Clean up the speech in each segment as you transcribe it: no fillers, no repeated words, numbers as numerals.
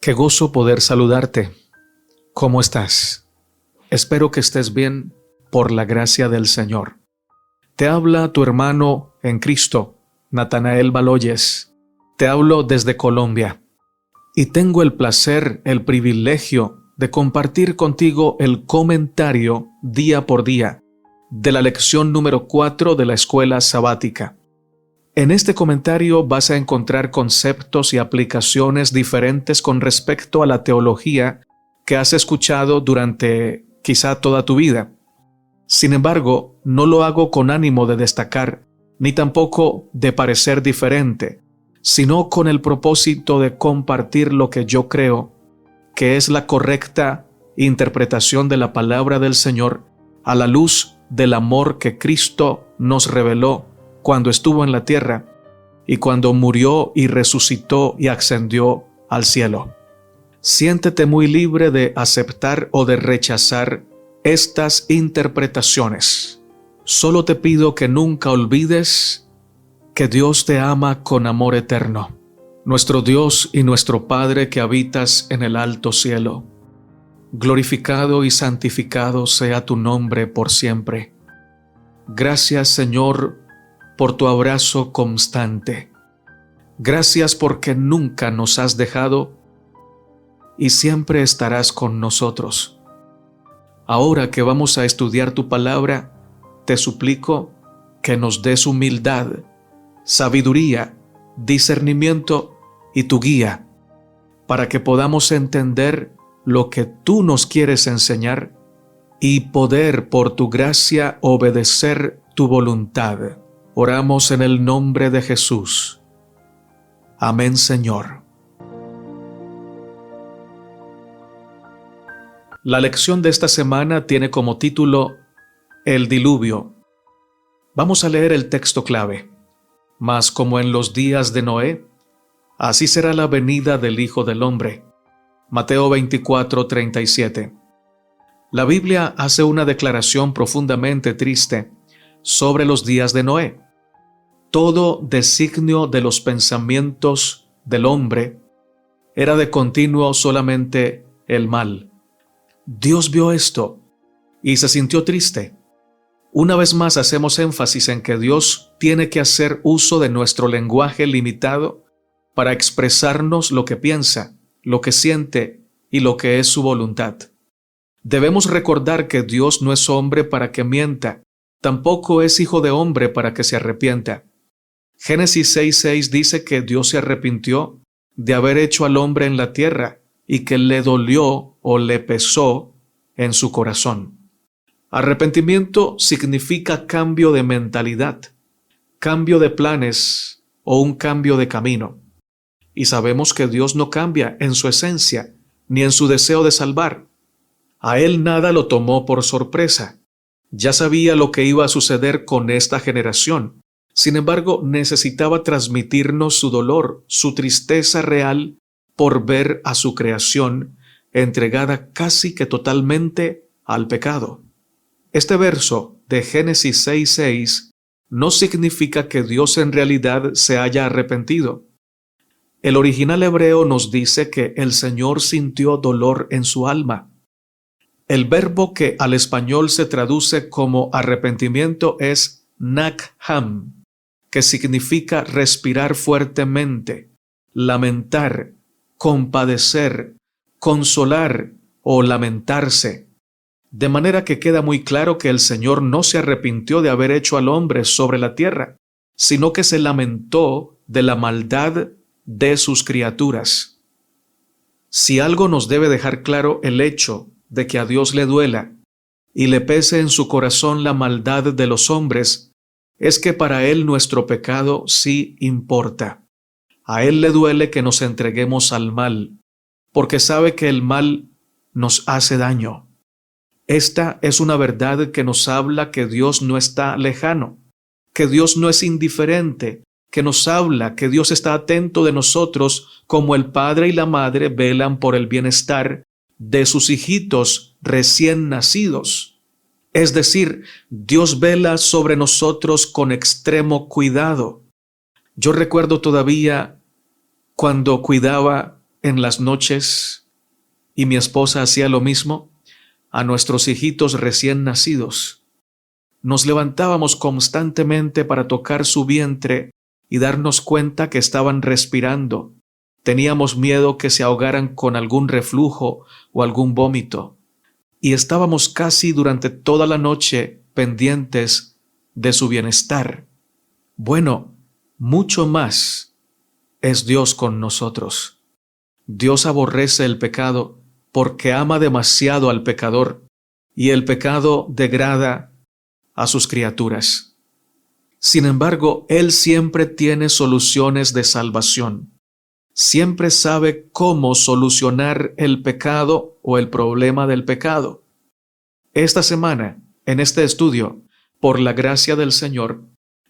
Qué gozo poder saludarte. ¿Cómo estás? Espero que estés bien por la gracia del Señor. Te habla tu hermano en Cristo, Natanael Baloyes. Te hablo desde Colombia y tengo el placer, el privilegio de compartir contigo el comentario día por día de la lección número 4 de la escuela sabática. En este comentario vas a encontrar conceptos y aplicaciones diferentes con respecto a la teología que has escuchado durante quizá toda tu vida. Sin embargo, no lo hago con ánimo de destacar, ni tampoco de parecer diferente, sino con el propósito de compartir lo que yo creo que es la correcta interpretación de la palabra del Señor a la luz del amor que Cristo nos reveló cuando estuvo en la tierra y cuando murió y resucitó y ascendió al cielo. Siéntete muy libre de aceptar o de rechazar estas interpretaciones. Solo te pido que nunca olvides que Dios te ama con amor eterno. Nuestro Dios y nuestro Padre que habitas en el alto cielo. Glorificado y santificado sea tu nombre por siempre. Gracias, Señor, por tu abrazo constante. Gracias porque nunca nos has dejado y siempre estarás con nosotros. Ahora que vamos a estudiar tu palabra, te suplico que nos des humildad, sabiduría, discernimiento y tu guía, para que podamos entender lo que tú nos quieres enseñar y poder por tu gracia obedecer tu voluntad. Oramos en el nombre de Jesús. Amén, Señor. La lección de esta semana tiene como título El diluvio. Vamos a leer el texto clave. Mas como en los días de Noé, así será la venida del Hijo del Hombre. Mateo 24:37. La Biblia hace una declaración profundamente triste sobre los días de Noé. Todo designio de los pensamientos del hombre era de continuo solamente el mal. Dios vio esto y se sintió triste. Una vez más hacemos énfasis en que Dios tiene que hacer uso de nuestro lenguaje limitado para expresarnos lo que piensa, lo que siente y lo que es su voluntad. Debemos recordar que Dios no es hombre para que mienta, tampoco es hijo de hombre para que se arrepienta. Génesis 6:6 dice que Dios se arrepintió de haber hecho al hombre en la tierra y que le dolió o le pesó en su corazón. Arrepentimiento significa cambio de mentalidad, cambio de planes o un cambio de camino. Y sabemos que Dios no cambia en su esencia ni en su deseo de salvar. A Él nada lo tomó por sorpresa. Ya sabía lo que iba a suceder con esta generación. Sin embargo, necesitaba transmitirnos su dolor, su tristeza real por ver a su creación entregada casi que totalmente al pecado. Este verso de Génesis 6:6 no significa que Dios en realidad se haya arrepentido. El original hebreo nos dice que el Señor sintió dolor en su alma. El verbo que al español se traduce como arrepentimiento es nakham, que significa respirar fuertemente, lamentar, compadecer, consolar o lamentarse. De manera que queda muy claro que el Señor no se arrepintió de haber hecho al hombre sobre la tierra, sino que se lamentó de la maldad de sus criaturas. Si algo nos debe dejar claro el hecho de que a Dios le duela y le pese en su corazón la maldad de los hombres, es que para Él nuestro pecado sí importa. A Él le duele que nos entreguemos al mal, porque sabe que el mal nos hace daño. Esta es una verdad que nos habla que Dios no está lejano, que Dios no es indiferente, que nos habla que Dios está atento de nosotros como el padre y la madre velan por el bienestar de sus hijitos recién nacidos. Es decir, Dios vela sobre nosotros con extremo cuidado. Yo recuerdo todavía cuando cuidaba en las noches, y mi esposa hacía lo mismo, a nuestros hijitos recién nacidos. Nos levantábamos constantemente para tocar su vientre y darnos cuenta que estaban respirando. Teníamos miedo que se ahogaran con algún reflujo o algún vómito. Y estábamos casi durante toda la noche pendientes de su bienestar. Bueno, mucho más es Dios con nosotros. Dios aborrece el pecado porque ama demasiado al pecador, y el pecado degrada a sus criaturas. Sin embargo, Él siempre tiene soluciones de salvación. Siempre sabe cómo solucionar el pecado o el problema del pecado. Esta semana, en este estudio, por la gracia del Señor,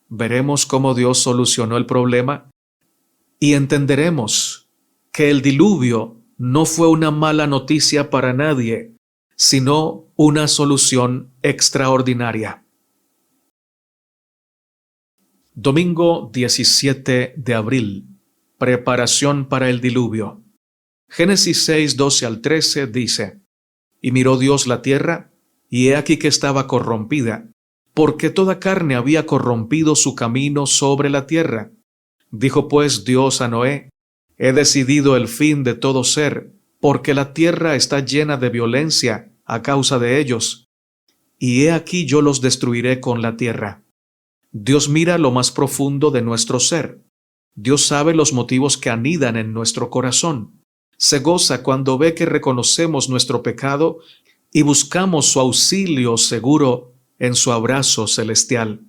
veremos cómo Dios solucionó el problema y entenderemos que el diluvio no fue una mala noticia para nadie, sino una solución extraordinaria. Domingo 17 de abril. Preparación para el diluvio. Génesis 6, 12 al 13 dice: Y miró Dios la tierra, y he aquí que estaba corrompida, porque toda carne había corrompido su camino sobre la tierra. Dijo pues Dios a Noé: He decidido el fin de todo ser, porque la tierra está llena de violencia a causa de ellos. Y he aquí yo los destruiré con la tierra. Dios mira lo más profundo de nuestro ser. Dios sabe los motivos que anidan en nuestro corazón. Se goza cuando ve que reconocemos nuestro pecado y buscamos su auxilio seguro en su abrazo celestial.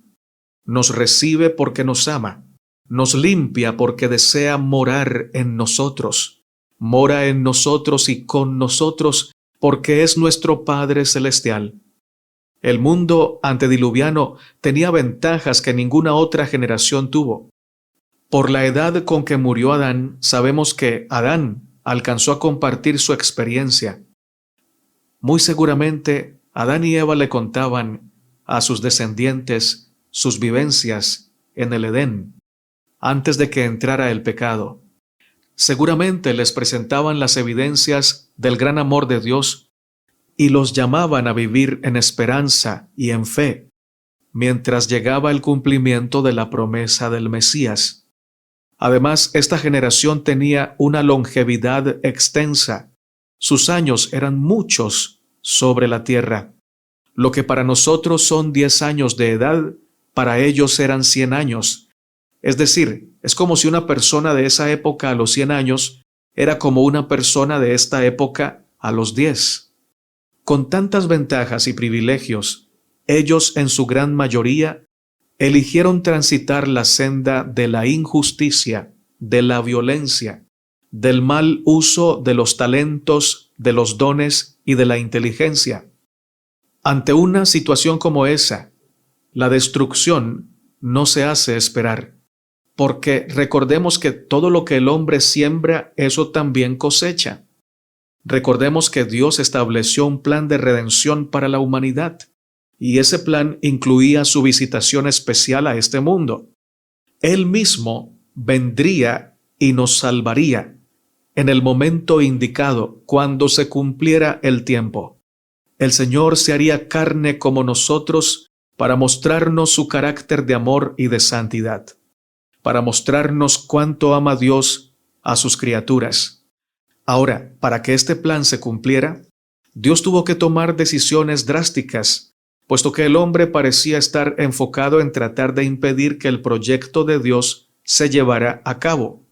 Nos recibe porque nos ama. Nos limpia porque desea morar en nosotros. Mora en nosotros y con nosotros porque es nuestro Padre Celestial. El mundo antediluviano tenía ventajas que ninguna otra generación tuvo. Por la edad con que murió Adán, sabemos que Adán alcanzó a compartir su experiencia. Muy seguramente, Adán y Eva le contaban a sus descendientes sus vivencias en el Edén, antes de que entrara el pecado. Seguramente les presentaban las evidencias del gran amor de Dios y los llamaban a vivir en esperanza y en fe, mientras llegaba el cumplimiento de la promesa del Mesías. Además, esta generación tenía una longevidad extensa. Sus años eran muchos sobre la tierra. Lo que para nosotros son 10 años de edad, para ellos eran 100 años. Es decir, es como si una persona de esa época a los 100 años era como una persona de esta época a los 10. Con tantas ventajas y privilegios, ellos en su gran mayoría eligieron transitar la senda de la injusticia, de la violencia, del mal uso de los talentos, de los dones y de la inteligencia. Ante una situación como esa, la destrucción no se hace esperar, porque recordemos que todo lo que el hombre siembra, eso también cosecha. Recordemos que Dios estableció un plan de redención para la humanidad, y ese plan incluía su visitación especial a este mundo. Él mismo vendría y nos salvaría en el momento indicado, cuando se cumpliera el tiempo. El Señor se haría carne como nosotros para mostrarnos su carácter de amor y de santidad, para mostrarnos cuánto ama Dios a sus criaturas. Ahora, para que este plan se cumpliera, Dios tuvo que tomar decisiones drásticas, puesto que el hombre parecía estar enfocado en tratar de impedir que el proyecto de Dios se llevara a cabo.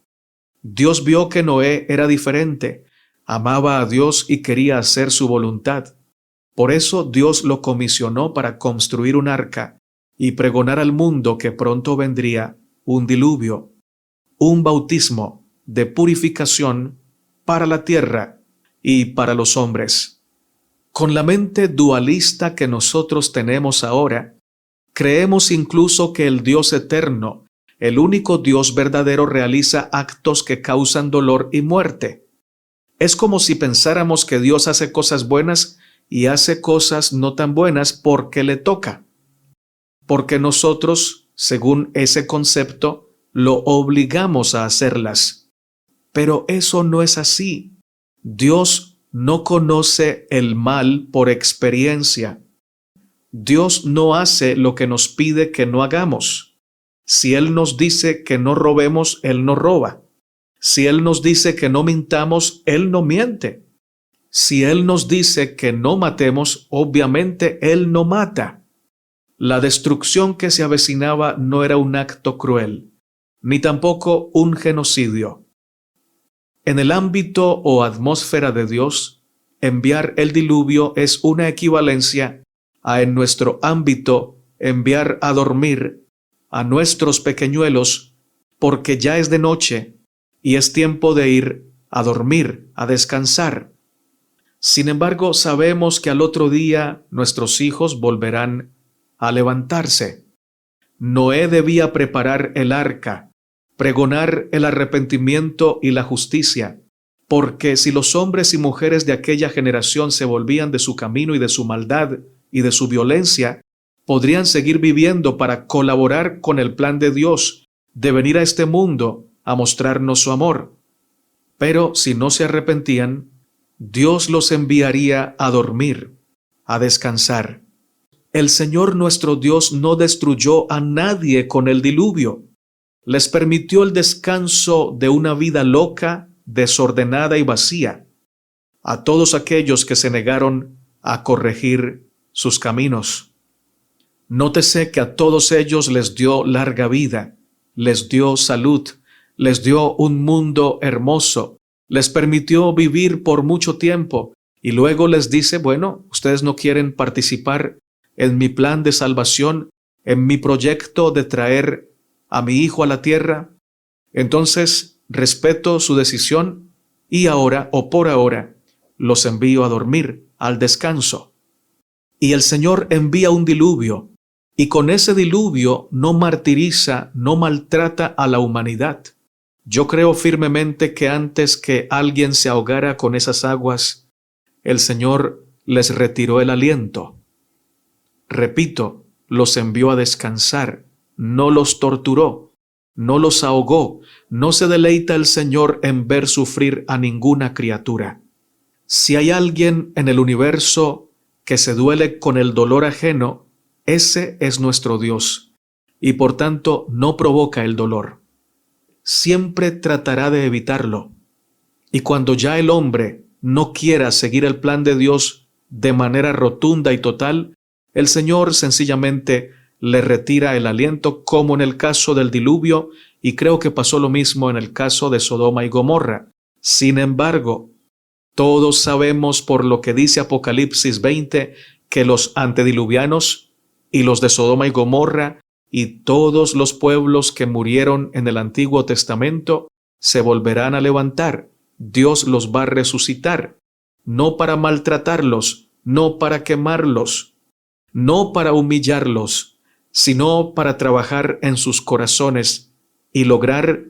Dios vio que Noé era diferente, amaba a Dios y quería hacer su voluntad. Por eso Dios lo comisionó para construir un arca y pregonar al mundo que pronto vendría un diluvio, un bautismo de purificación para la tierra y para los hombres. Con la mente dualista que nosotros tenemos ahora, creemos incluso que el Dios eterno, el único Dios verdadero, realiza actos que causan dolor y muerte. Es como si pensáramos que Dios hace cosas buenas y hace cosas no tan buenas porque le toca. Porque nosotros, según ese concepto, lo obligamos a hacerlas. Pero eso no es así. Dios no conoce el mal por experiencia. Dios no hace lo que nos pide que no hagamos. Si Él nos dice que no robemos, Él no roba. Si Él nos dice que no mintamos, Él no miente. Si Él nos dice que no matemos, obviamente Él no mata. La destrucción que se avecinaba no era un acto cruel, ni tampoco un genocidio. En el ámbito o atmósfera de Dios, enviar el diluvio es una equivalencia a en nuestro ámbito enviar a dormir a nuestros pequeñuelos porque ya es de noche y es tiempo de ir a dormir, a descansar. Sin embargo, sabemos que al otro día nuestros hijos volverán a levantarse. Noé debía preparar el arca, pregonar el arrepentimiento y la justicia, porque si los hombres y mujeres de aquella generación se volvían de su camino y de su maldad y de su violencia, podrían seguir viviendo para colaborar con el plan de Dios de venir a este mundo a mostrarnos su amor. Pero si no se arrepentían, Dios los enviaría a dormir, a descansar. El Señor nuestro Dios no destruyó a nadie con el diluvio. Les permitió el descanso de una vida loca, desordenada y vacía, a todos aquellos que se negaron a corregir sus caminos. Nótese que a todos ellos les dio larga vida, les dio salud, les dio un mundo hermoso, les permitió vivir por mucho tiempo y luego les dice, bueno, ustedes no quieren participar en mi plan de salvación, en mi proyecto de traer a mi hijo a la tierra, entonces respeto su decisión y ahora o por ahora los envío a dormir, al descanso. Y el Señor envía un diluvio y con ese diluvio no martiriza, no maltrata a la humanidad. Yo creo firmemente que antes que alguien se ahogara con esas aguas, el Señor les retiró el aliento. Repito, los envió a descansar, no los torturó, no los ahogó, no se deleita el Señor en ver sufrir a ninguna criatura. Si hay alguien en el universo que se duele con el dolor ajeno, ese es nuestro Dios, y por tanto no provoca el dolor. Siempre tratará de evitarlo. Y cuando ya el hombre no quiera seguir el plan de Dios de manera rotunda y total, el Señor sencillamente le retira el aliento, como en el caso del diluvio, y creo que pasó lo mismo en el caso de Sodoma y Gomorra. Sin embargo, todos sabemos por lo que dice Apocalipsis 20 que los antediluvianos y los de Sodoma y Gomorra y todos los pueblos que murieron en el Antiguo Testamento se volverán a levantar. Dios los va a resucitar, no para maltratarlos, no para quemarlos, no para humillarlos, sino para trabajar en sus corazones y lograr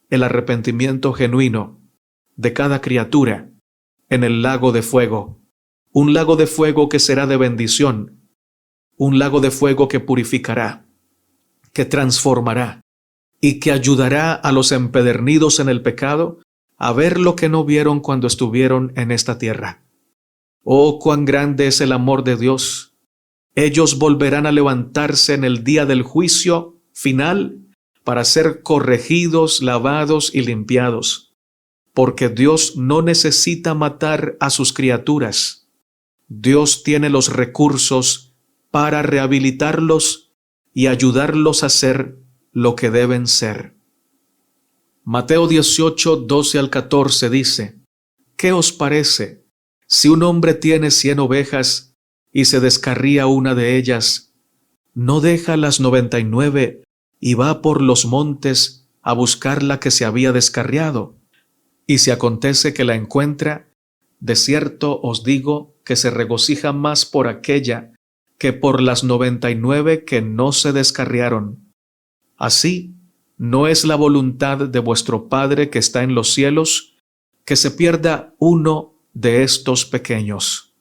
el arrepentimiento genuino de cada criatura en el lago de fuego, un lago de fuego que será de bendición, un lago de fuego que purificará, que transformará y que ayudará a los empedernidos en el pecado a ver lo que no vieron cuando estuvieron en esta tierra. Oh, cuán grande es el amor de Dios. Ellos volverán a levantarse en el día del juicio final para ser corregidos, lavados y limpiados, porque Dios no necesita matar a sus criaturas. Dios tiene los recursos para rehabilitarlos y ayudarlos a ser lo que deben ser. Mateo 18, 12 al 14 dice, ¿qué os parece si un hombre tiene 100 ovejas y se descarría una de ellas? ¿No deja las 99 y va por los montes a buscar la que se había descarriado? Y si acontece que la encuentra, de cierto os digo que se regocija más por aquella que por las 99 que no se descarriaron. Así, no es la voluntad de vuestro Padre que está en los cielos, que se pierda uno de estos pequeños.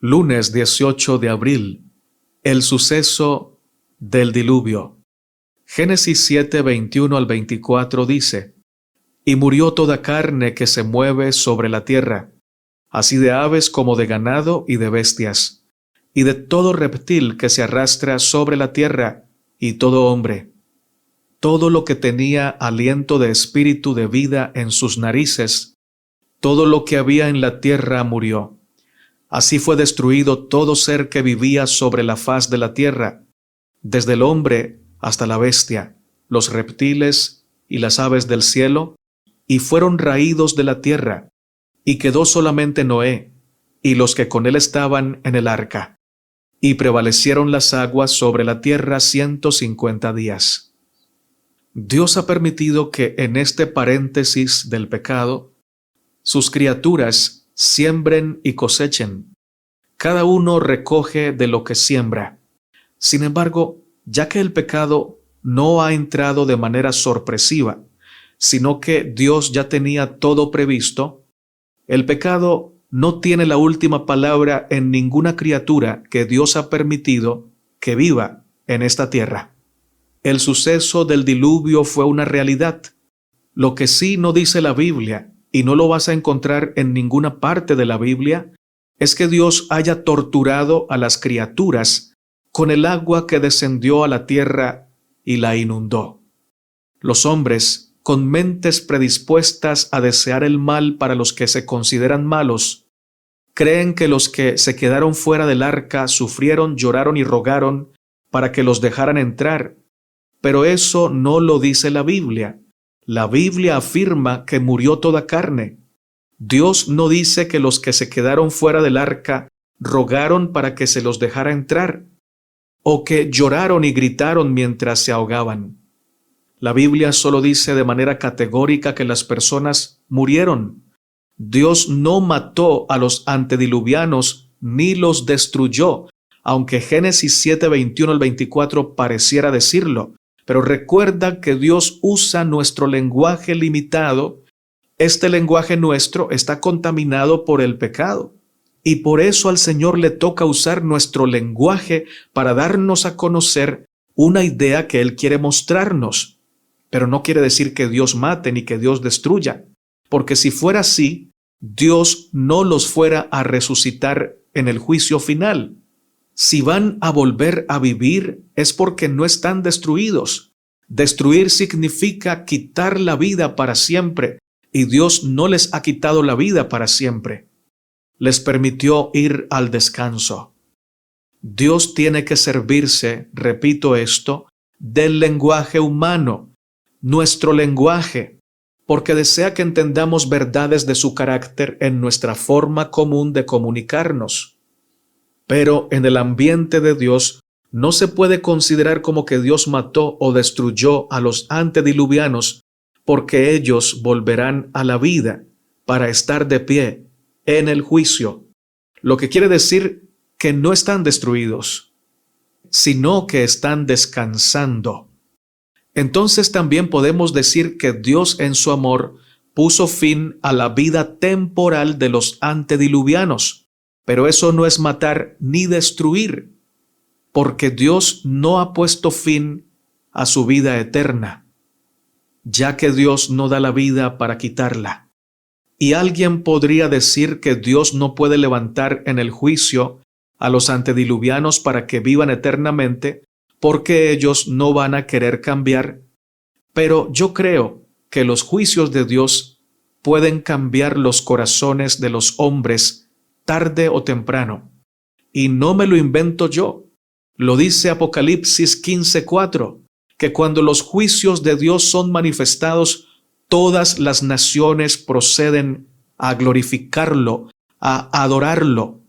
Lunes 18 de abril, el suceso del diluvio. Génesis 7, 21 al 24 dice: Y murió toda carne que se mueve sobre la tierra, así de aves como de ganado y de bestias, y de todo reptil que se arrastra sobre la tierra, y todo hombre. Todo lo que tenía aliento de espíritu de vida en sus narices, todo lo que había en la tierra murió. Así fue destruido todo ser que vivía sobre la faz de la tierra, desde el hombre hasta la bestia, los reptiles y las aves del cielo, y fueron raídos de la tierra, y quedó solamente Noé, y los que con él estaban en el arca, y prevalecieron las aguas sobre la tierra 150 días. Dios ha permitido que en este paréntesis del pecado, sus criaturas siembren y cosechen. Cada uno recoge de lo que siembra. Sin embargo, ya que el pecado no ha entrado de manera sorpresiva, sino que Dios ya tenía todo previsto, el pecado no tiene la última palabra en ninguna criatura que Dios ha permitido que viva en esta tierra. El suceso del diluvio fue una realidad. Lo que sí no dice la Biblia, y no lo vas a encontrar en ninguna parte de la Biblia, es que Dios haya torturado a las criaturas con el agua que descendió a la tierra y la inundó. Los hombres, con mentes predispuestas a desear el mal para los que se consideran malos, creen que los que se quedaron fuera del arca sufrieron, lloraron y rogaron para que los dejaran entrar. Pero eso no lo dice la Biblia. La Biblia afirma que murió toda carne. Dios no dice que los que se quedaron fuera del arca rogaron para que se los dejara entrar, o que lloraron y gritaron mientras se ahogaban. La Biblia solo dice de manera categórica que las personas murieron. Dios no mató a los antediluvianos ni los destruyó, aunque Génesis 7, 21 al 24 pareciera decirlo. Pero recuerda que Dios usa nuestro lenguaje limitado. Este lenguaje nuestro está contaminado por el pecado. Y por eso al Señor le toca usar nuestro lenguaje para darnos a conocer una idea que Él quiere mostrarnos. Pero no quiere decir que Dios mate ni que Dios destruya. Porque si fuera así, Dios no los fuera a resucitar en el juicio final. Si van a volver a vivir es porque no están destruidos. Destruir significa quitar la vida para siempre, y Dios no les ha quitado la vida para siempre. Les permitió ir al descanso. Dios tiene que servirse, repito esto, del lenguaje humano, nuestro lenguaje, porque desea que entendamos verdades de su carácter en nuestra forma común de comunicarnos. Pero en el ambiente de Dios no se puede considerar como que Dios mató o destruyó a los antediluvianos, porque ellos volverán a la vida para estar de pie en el juicio. Lo que quiere decir que no están destruidos, sino que están descansando. Entonces también podemos decir que Dios en su amor puso fin a la vida temporal de los antediluvianos. Pero eso no es matar ni destruir, porque Dios no ha puesto fin a su vida eterna, ya que Dios no da la vida para quitarla. Y alguien podría decir que Dios no puede levantar en el juicio a los antediluvianos para que vivan eternamente, porque ellos no van a querer cambiar. Pero yo creo que los juicios de Dios pueden cambiar los corazones de los hombres tarde o temprano. Y no me lo invento yo. Lo dice Apocalipsis 15:4, que cuando los juicios de Dios son manifestados, todas las naciones proceden a glorificarlo, a adorarlo.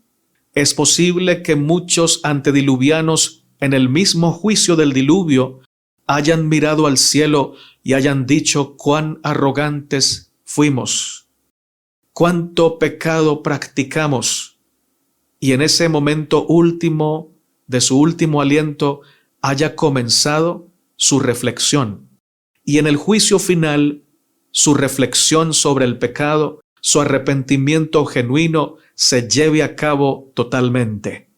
Es posible que muchos antediluvianos en el mismo juicio del diluvio hayan mirado al cielo y hayan dicho cuán arrogantes fuimos. Cuánto pecado practicamos, y en ese momento último de su último aliento haya comenzado su reflexión, y en el juicio final su reflexión sobre el pecado, su arrepentimiento genuino se lleve a cabo totalmente.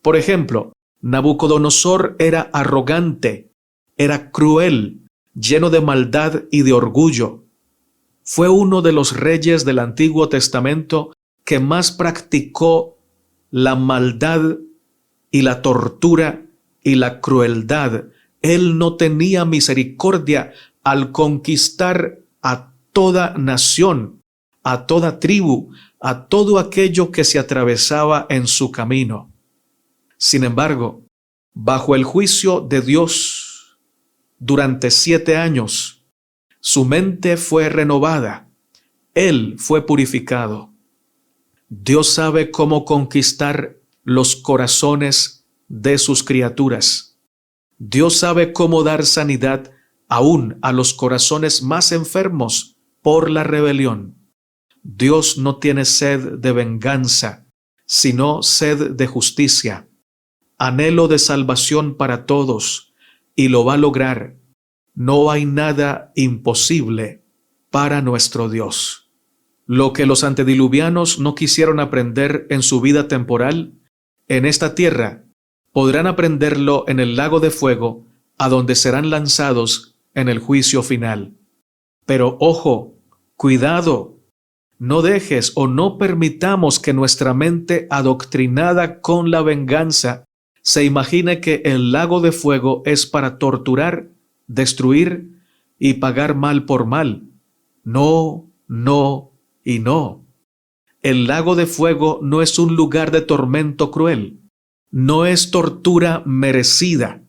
Por ejemplo, Nabucodonosor era arrogante era cruel, lleno de maldad y de orgullo. Fue uno de los reyes del Antiguo Testamento que más practicó la maldad y la tortura y la crueldad. Él no tenía misericordia al conquistar a toda nación, a toda tribu, a todo aquello que se atravesaba en su camino. Sin embargo, bajo el juicio de Dios, durante 7 años, su mente fue renovada, él fue purificado. Dios sabe cómo conquistar los corazones de sus criaturas. Dios sabe cómo dar sanidad aún a los corazones más enfermos por la rebelión. Dios no tiene sed de venganza, sino sed de justicia, anhelo de salvación para todos, y lo va a lograr. No hay nada imposible para nuestro Dios. Lo que los antediluvianos no quisieron aprender en su vida temporal, en esta tierra, podrán aprenderlo en el lago de fuego, a donde serán lanzados en el juicio final. Pero ojo, cuidado, no dejes o no permitamos que nuestra mente adoctrinada con la venganza se imagine que el lago de fuego es para torturar, destruir y pagar mal por mal. No, no y no. El lago de fuego no es un lugar de tormento cruel. No es tortura merecida.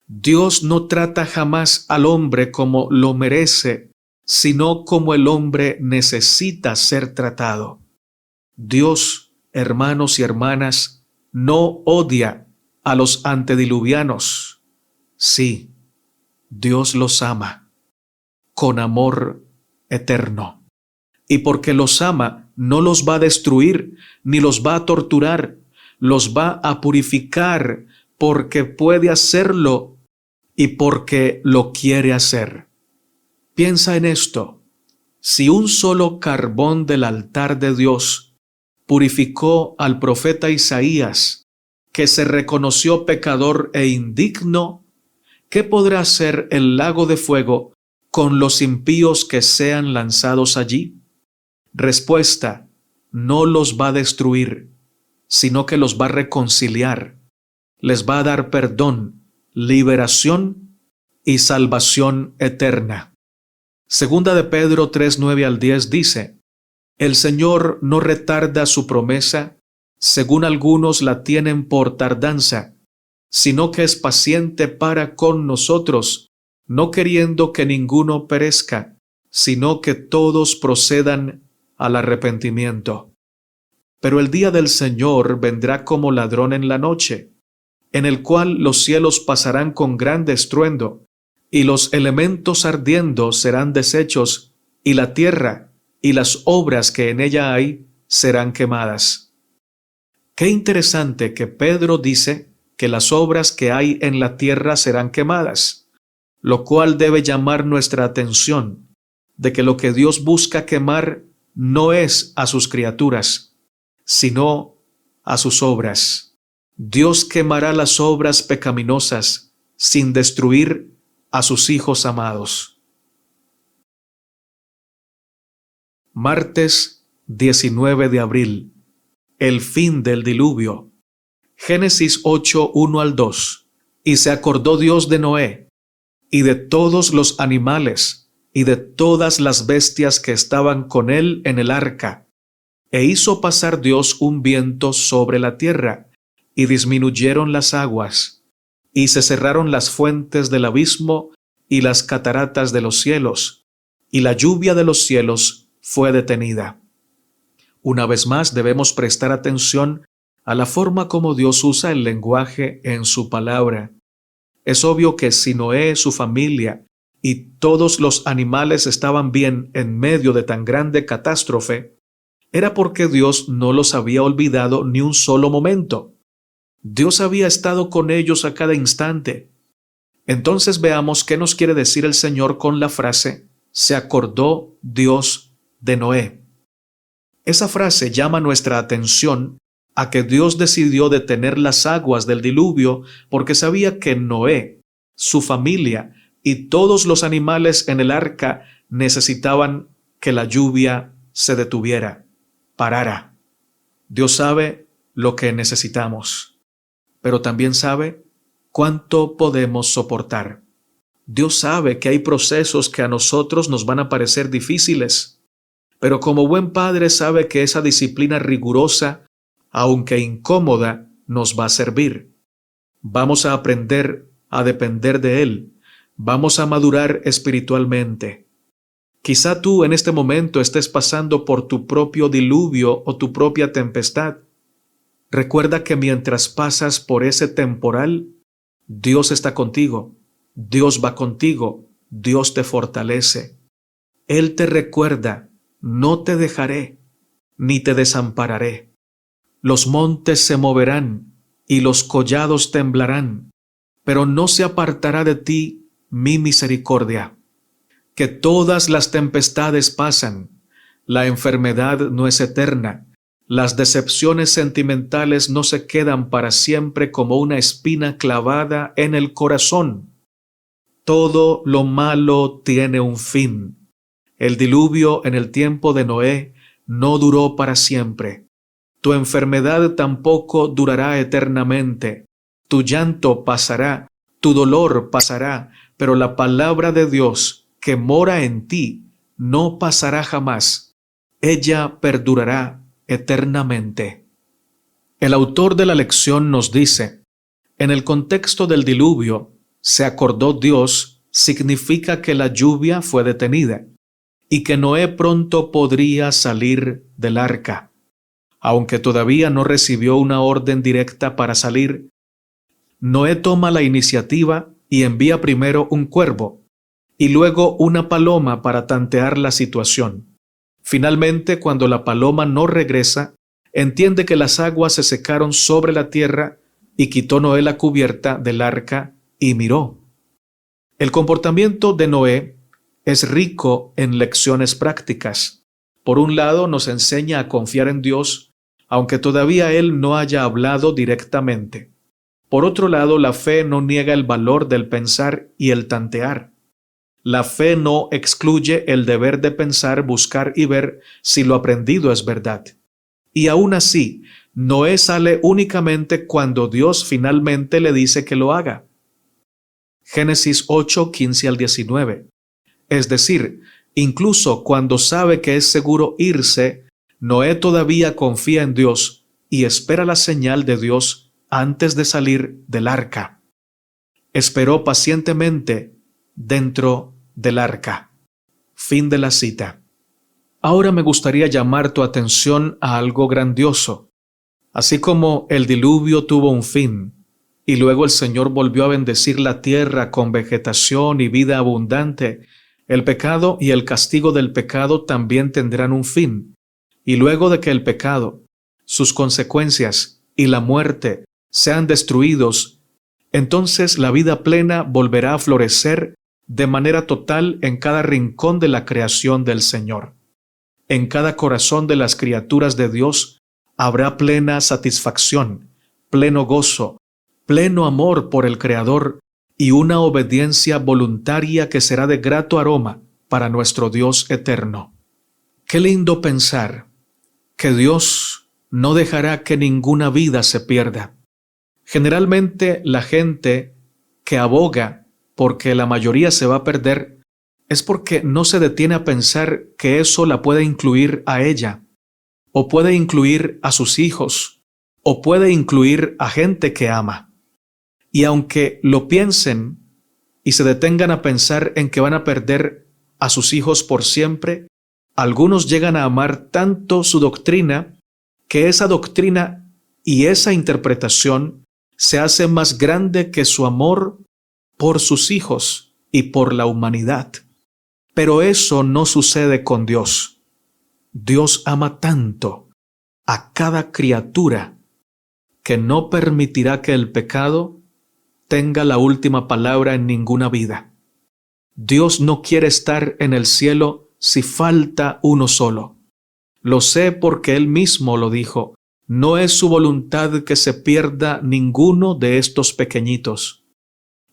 Dios no trata jamás al hombre como lo merece, sino como el hombre necesita ser tratado. Dios, hermanos y hermanas, no odia a los antediluvianos. Sí, Dios los ama con amor eterno. Y porque los ama, no los va a destruir, ni los va a torturar, los va a purificar porque puede hacerlo y porque lo quiere hacer. Piensa en esto. Si un solo carbón del altar de Dios purificó al profeta Isaías, que se reconoció pecador e indigno, ¿qué podrá hacer el lago de fuego con los impíos que sean lanzados allí? Respuesta: no los va a destruir, sino que los va a reconciliar. Les va a dar perdón, liberación y salvación eterna. Segunda de Pedro 3:9-10 dice: el Señor no retarda su promesa, según algunos la tienen por tardanza, sino que es paciente para con nosotros, no queriendo que ninguno perezca, sino que todos procedan al arrepentimiento. Pero el día del Señor vendrá como ladrón en la noche, en el cual los cielos pasarán con grande estruendo, y los elementos ardiendo serán deshechos, y la tierra y las obras que en ella hay serán quemadas. Qué interesante que Pedro dice que las obras que hay en la tierra serán quemadas, lo cual debe llamar nuestra atención, de que lo que Dios busca quemar no es a sus criaturas, sino a sus obras. Dios quemará las obras pecaminosas sin destruir a sus hijos amados. Martes 19 de abril. El fin del diluvio. Génesis 8:1-2. Y se acordó Dios de Noé, y de todos los animales, y de todas las bestias que estaban con él en el arca. E hizo pasar Dios un viento sobre la tierra, y disminuyeron las aguas, y se cerraron las fuentes del abismo y las cataratas de los cielos, y la lluvia de los cielos fue detenida. Una vez más debemos prestar atención a la forma como Dios usa el lenguaje en su palabra. Es obvio que si Noé, su familia y todos los animales estaban bien en medio de tan grande catástrofe, era porque Dios no los había olvidado ni un solo momento. Dios había estado con ellos a cada instante. Entonces veamos qué nos quiere decir el Señor con la frase: se acordó Dios de Noé. Esa frase llama nuestra atención a que Dios decidió detener las aguas del diluvio porque sabía que Noé, su familia y todos los animales en el arca necesitaban que la lluvia se detuviera, parara. Dios sabe lo que necesitamos, pero también sabe cuánto podemos soportar. Dios sabe que hay procesos que a nosotros nos van a parecer difíciles, pero como buen padre sabe que esa disciplina rigurosa, aunque incómoda, nos va a servir. Vamos a aprender a depender de Él. Vamos a madurar espiritualmente. Quizá tú en este momento estés pasando por tu propio diluvio o tu propia tempestad. Recuerda que mientras pasas por ese temporal, Dios está contigo, Dios va contigo, Dios te fortalece. Él te recuerda, no te dejaré, ni te desampararé. Los montes se moverán y los collados temblarán, pero no se apartará de ti mi misericordia. Que todas las tempestades pasan, la enfermedad no es eterna, las decepciones sentimentales no se quedan para siempre como una espina clavada en el corazón. Todo lo malo tiene un fin. El diluvio en el tiempo de Noé no duró para siempre. Tu enfermedad tampoco durará eternamente. Tu llanto pasará, tu dolor pasará, pero la palabra de Dios que mora en ti no pasará jamás. Ella perdurará eternamente. El autor de la lección nos dice, en el contexto del diluvio, se acordó Dios significa que la lluvia fue detenida y que Noé pronto podría salir del arca. Aunque todavía no recibió una orden directa para salir, Noé toma la iniciativa y envía primero un cuervo y luego una paloma para tantear la situación. Finalmente, cuando la paloma no regresa, entiende que las aguas se secaron sobre la tierra y quitó Noé la cubierta del arca y miró. El comportamiento de Noé es rico en lecciones prácticas. Por un lado, nos enseña a confiar en Dios, aunque todavía Él no haya hablado directamente. Por otro lado, la fe no niega el valor del pensar y el tantear. La fe no excluye el deber de pensar, buscar y ver si lo aprendido es verdad. Y aún así, Noé sale únicamente cuando Dios finalmente le dice que lo haga. Génesis 8, 15 al 19. Es decir, incluso cuando sabe que es seguro irse, Noé todavía confía en Dios y espera la señal de Dios antes de salir del arca. Esperó pacientemente dentro del arca. Fin de la cita. Ahora me gustaría llamar tu atención a algo grandioso. Así como el diluvio tuvo un fin, y luego el Señor volvió a bendecir la tierra con vegetación y vida abundante, el pecado y el castigo del pecado también tendrán un fin. Y luego de que el pecado, sus consecuencias y la muerte sean destruidos, entonces la vida plena volverá a florecer de manera total en cada rincón de la creación del Señor. En cada corazón de las criaturas de Dios habrá plena satisfacción, pleno gozo, pleno amor por el Creador y una obediencia voluntaria que será de grato aroma para nuestro Dios eterno. Qué lindo pensar que Dios no dejará que ninguna vida se pierda. Generalmente la gente que aboga porque la mayoría se va a perder es porque no se detiene a pensar que eso la puede incluir a ella, o puede incluir a sus hijos, o puede incluir a gente que ama. Y aunque lo piensen y se detengan a pensar en que van a perder a sus hijos por siempre, algunos llegan a amar tanto su doctrina que esa doctrina y esa interpretación se hace más grande que su amor por sus hijos y por la humanidad. Pero eso no sucede con Dios. Dios ama tanto a cada criatura que no permitirá que el pecado tenga la última palabra en ninguna vida. Dios no quiere estar en el cielo si falta uno solo. Lo sé porque Él mismo lo dijo. No es su voluntad que se pierda ninguno de estos pequeñitos.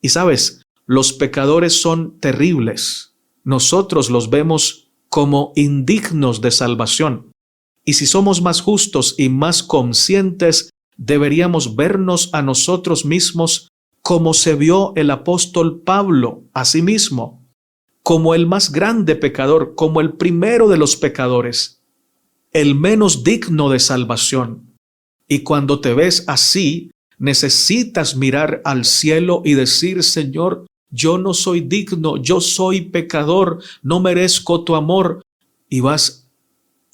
Y sabes, los pecadores son terribles. Nosotros los vemos como indignos de salvación. Y si somos más justos y más conscientes, deberíamos vernos a nosotros mismos como se vio el apóstol Pablo a sí mismo, como el más grande pecador, como el primero de los pecadores, el menos digno de salvación. Y cuando te ves así, necesitas mirar al cielo y decir: Señor, yo no soy digno, yo soy pecador, no merezco tu amor. Y vas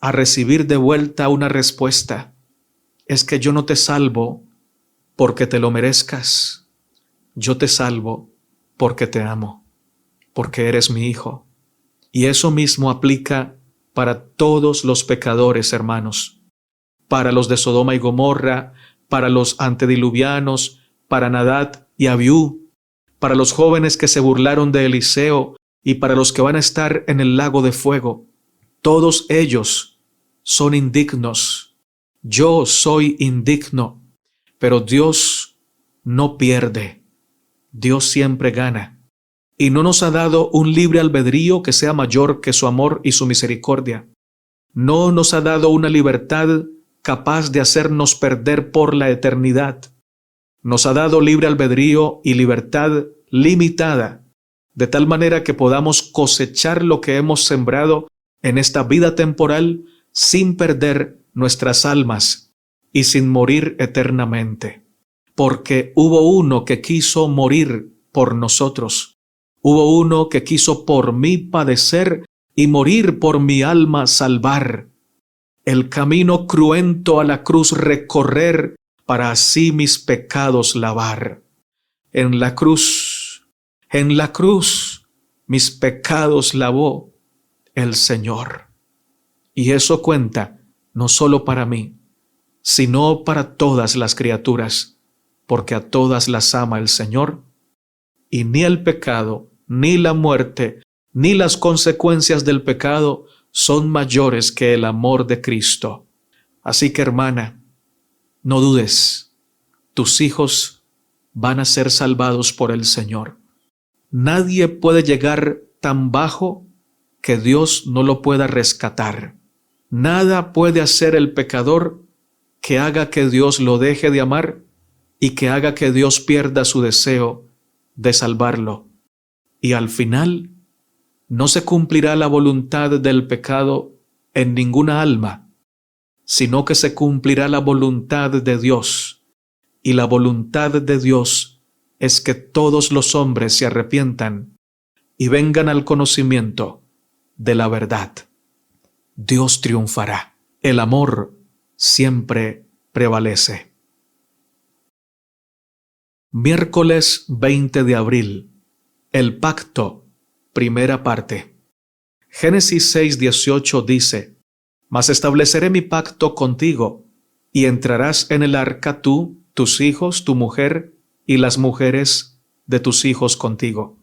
a recibir de vuelta una respuesta: es que yo no te salvo porque te lo merezcas. Yo te salvo porque te amo, porque eres mi hijo. Y eso mismo aplica para todos los pecadores, hermanos. Para los de Sodoma y Gomorra, para los antediluvianos, para Nadab y Abiú, para los jóvenes que se burlaron de Eliseo y para los que van a estar en el lago de fuego. Todos ellos son indignos. Yo soy indigno, pero Dios no pierde. Dios siempre gana. Y no nos ha dado un libre albedrío que sea mayor que su amor y su misericordia. No nos ha dado una libertad capaz de hacernos perder por la eternidad. Nos ha dado libre albedrío y libertad limitada, de tal manera que podamos cosechar lo que hemos sembrado en esta vida temporal sin perder nuestras almas y sin morir eternamente. Porque hubo uno que quiso morir por nosotros. Hubo uno que quiso por mí padecer y morir por mi alma salvar. El camino cruento a la cruz recorrer para así mis pecados lavar. En la cruz, mis pecados lavó el Señor. Y eso cuenta no solo para mí, sino para todas las criaturas, porque a todas las ama el Señor, y ni el pecado, ni la muerte, ni las consecuencias del pecado son mayores que el amor de Cristo. Así que, hermana, no dudes, tus hijos van a ser salvados por el Señor. Nadie puede llegar tan bajo que Dios no lo pueda rescatar. Nada puede hacer el pecador que haga que Dios lo deje de amar y que haga que Dios pierda su deseo de salvarlo. Y al final, no se cumplirá la voluntad del pecado en ninguna alma, sino que se cumplirá la voluntad de Dios. Y la voluntad de Dios es que todos los hombres se arrepientan y vengan al conocimiento de la verdad. Dios triunfará. El amor siempre prevalece. Miércoles 20 de abril. El pacto, primera parte. Génesis 6:18 dice: Mas estableceré mi pacto contigo, y entrarás en el arca tú, tus hijos, tu mujer, y las mujeres de tus hijos contigo.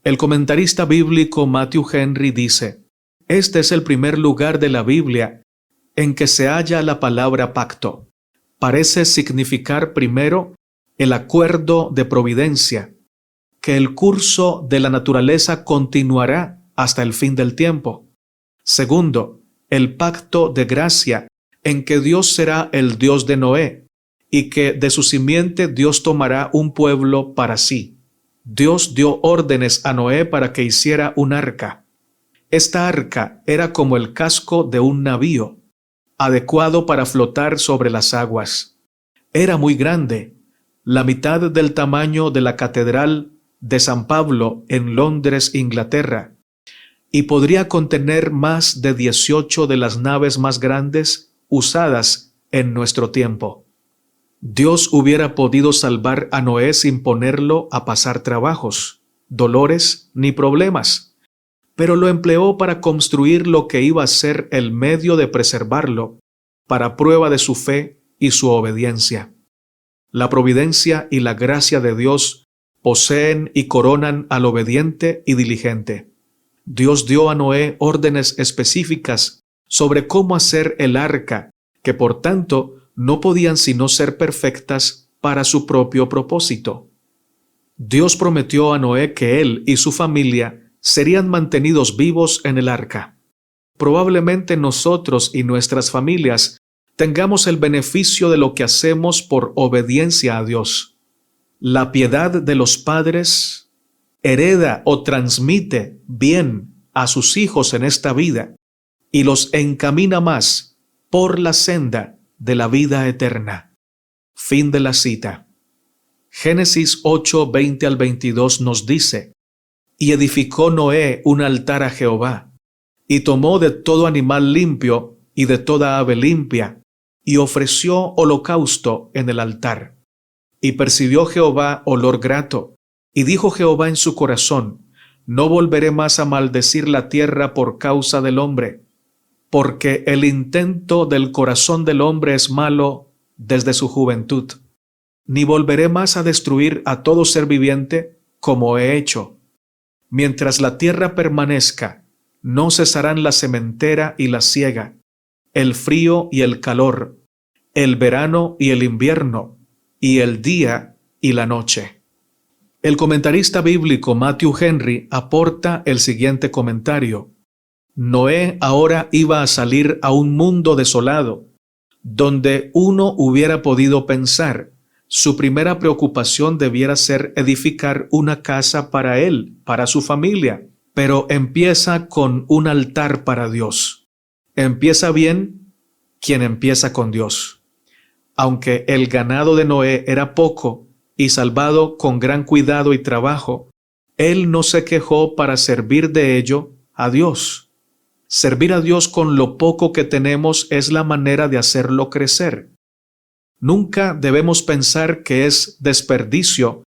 El comentarista bíblico Matthew Henry dice: este es el primer lugar de la Biblia en que se halla la palabra pacto. Parece significar primero el acuerdo de providencia, que el curso de la naturaleza continuará hasta el fin del tiempo. Segundo, el pacto de gracia, en que Dios será el Dios de Noé, y que de su simiente Dios tomará un pueblo para sí. Dios dio órdenes a Noé para que hiciera un arca. Esta arca era como el casco de un navío, adecuado para flotar sobre las aguas. Era muy grande, la mitad del tamaño de la Catedral de San Pablo en Londres, Inglaterra, y podría contener más de 18 de las naves más grandes usadas en nuestro tiempo. Dios hubiera podido salvar a Noé sin ponerlo a pasar trabajos, dolores ni problemas, pero lo empleó para construir lo que iba a ser el medio de preservarlo, para prueba de su fe y su obediencia. La providencia y la gracia de Dios poseen y coronan al obediente y diligente. Dios dio a Noé órdenes específicas sobre cómo hacer el arca, que por tanto no podían sino ser perfectas para su propio propósito. Dios prometió a Noé que él y su familia serían mantenidos vivos en el arca. Probablemente nosotros y nuestras familias tengamos el beneficio de lo que hacemos por obediencia a Dios. La piedad de los padres hereda o transmite bien a sus hijos en esta vida y los encamina más por la senda de la vida eterna. Fin de la cita. Génesis 8, 20 al 22 nos dice: Y edificó Noé un altar a Jehová, y tomó de todo animal limpio y de toda ave limpia, y ofreció holocausto en el altar. Y percibió Jehová olor grato, y dijo Jehová en su corazón: No volveré más a maldecir la tierra por causa del hombre, porque el intento del corazón del hombre es malo desde su juventud. Ni volveré más a destruir a todo ser viviente como he hecho. Mientras la tierra permanezca, no cesarán la sementera y la siega, el frío y el calor, el verano y el invierno, y el día y la noche. El comentarista bíblico Matthew Henry aporta el siguiente comentario: Noé ahora iba a salir a un mundo desolado, donde uno hubiera podido pensar, su primera preocupación debiera ser edificar una casa para él, para su familia, pero empieza con un altar para Dios. Empieza bien quien empieza con Dios. Aunque el ganado de Noé era poco y salvado con gran cuidado y trabajo, él no se quejó para servir de ello a Dios. Servir a Dios con lo poco que tenemos es la manera de hacerlo crecer. Nunca debemos pensar que es desperdicio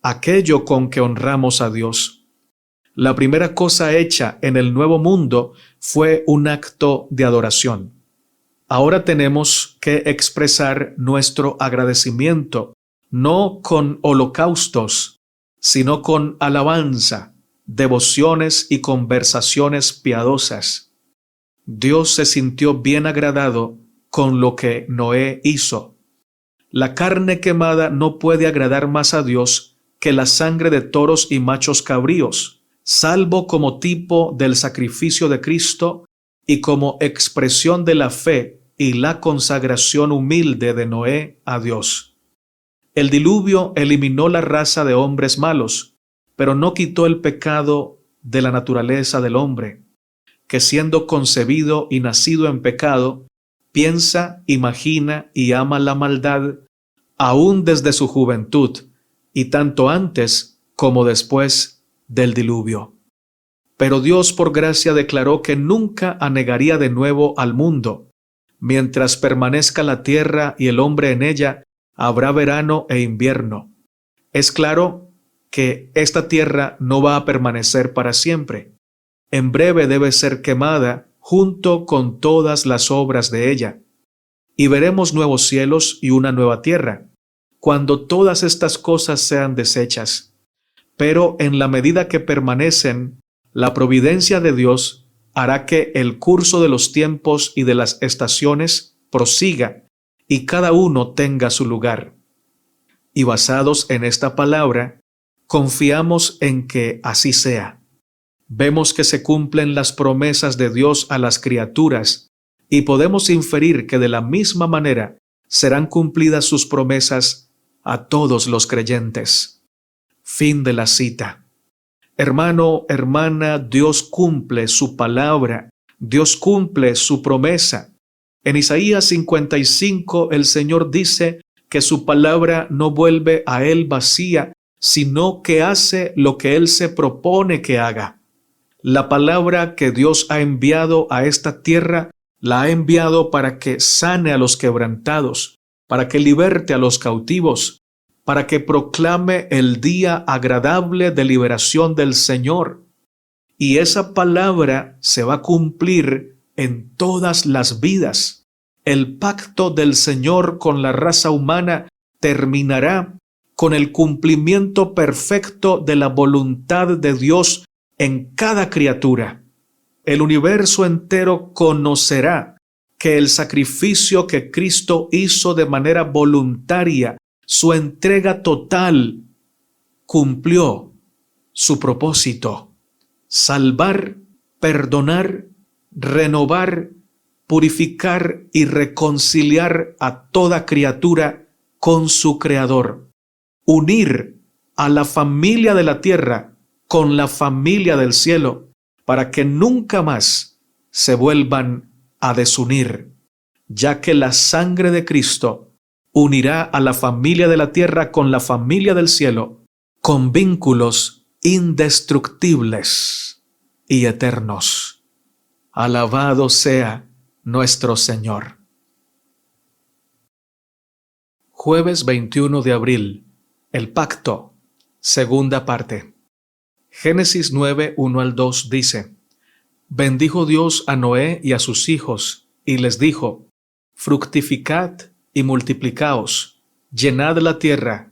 aquello con que honramos a Dios. La primera cosa hecha en el nuevo mundo fue un acto de adoración. Ahora tenemos que expresar nuestro agradecimiento, no con holocaustos, sino con alabanza, devociones y conversaciones piadosas. Dios se sintió bien agradado con lo que Noé hizo. La carne quemada no puede agradar más a Dios que la sangre de toros y machos cabríos, salvo como tipo del sacrificio de Cristo y como expresión de la fe y la consagración humilde de Noé a Dios. El diluvio eliminó la raza de hombres malos, pero no quitó el pecado de la naturaleza del hombre, que siendo concebido y nacido en pecado, piensa, imagina y ama la maldad aún desde su juventud, y tanto antes como después del diluvio. Pero Dios por gracia declaró que nunca anegaría de nuevo al mundo. Mientras permanezca la tierra y el hombre en ella, habrá verano e invierno. Es claro que esta tierra no va a permanecer para siempre. En breve debe ser quemada junto con todas las obras de ella. Y veremos nuevos cielos y una nueva tierra, cuando todas estas cosas sean deshechas. Pero en la medida que permanecen, la providencia de Dios hará que el curso de los tiempos y de las estaciones prosiga y cada uno tenga su lugar. Y basados en esta palabra, confiamos en que así sea. Vemos que se cumplen las promesas de Dios a las criaturas y podemos inferir que de la misma manera serán cumplidas sus promesas a todos los creyentes. Fin de la cita. Hermano, hermana, Dios cumple su palabra, Dios cumple su promesa. En Isaías 55 el Señor dice que su palabra no vuelve a Él vacía, sino que hace lo que Él se propone que haga. La palabra que Dios ha enviado a esta tierra la ha enviado para que sane a los quebrantados, para que liberte a los cautivos, para que proclame el día agradable de liberación del Señor. Y esa palabra se va a cumplir en todas las vidas. El pacto del Señor con la raza humana terminará con el cumplimiento perfecto de la voluntad de Dios en cada criatura. El universo entero conocerá que el sacrificio que Cristo hizo de manera voluntaria, su entrega total, cumplió su propósito: salvar, perdonar, renovar, purificar y reconciliar a toda criatura con su Creador, unir a la familia de la tierra con la familia del cielo, para que nunca más se vuelvan a desunir, ya que la sangre de Cristo unirá a la familia de la tierra con la familia del cielo, con vínculos indestructibles y eternos. Alabado sea nuestro Señor. Jueves 21 de abril. El pacto. Segunda parte. Génesis 9, 1 al 2 dice: Bendijo Dios a Noé y a sus hijos, y les dijo: Fructificad y multiplicaos, llenad la tierra.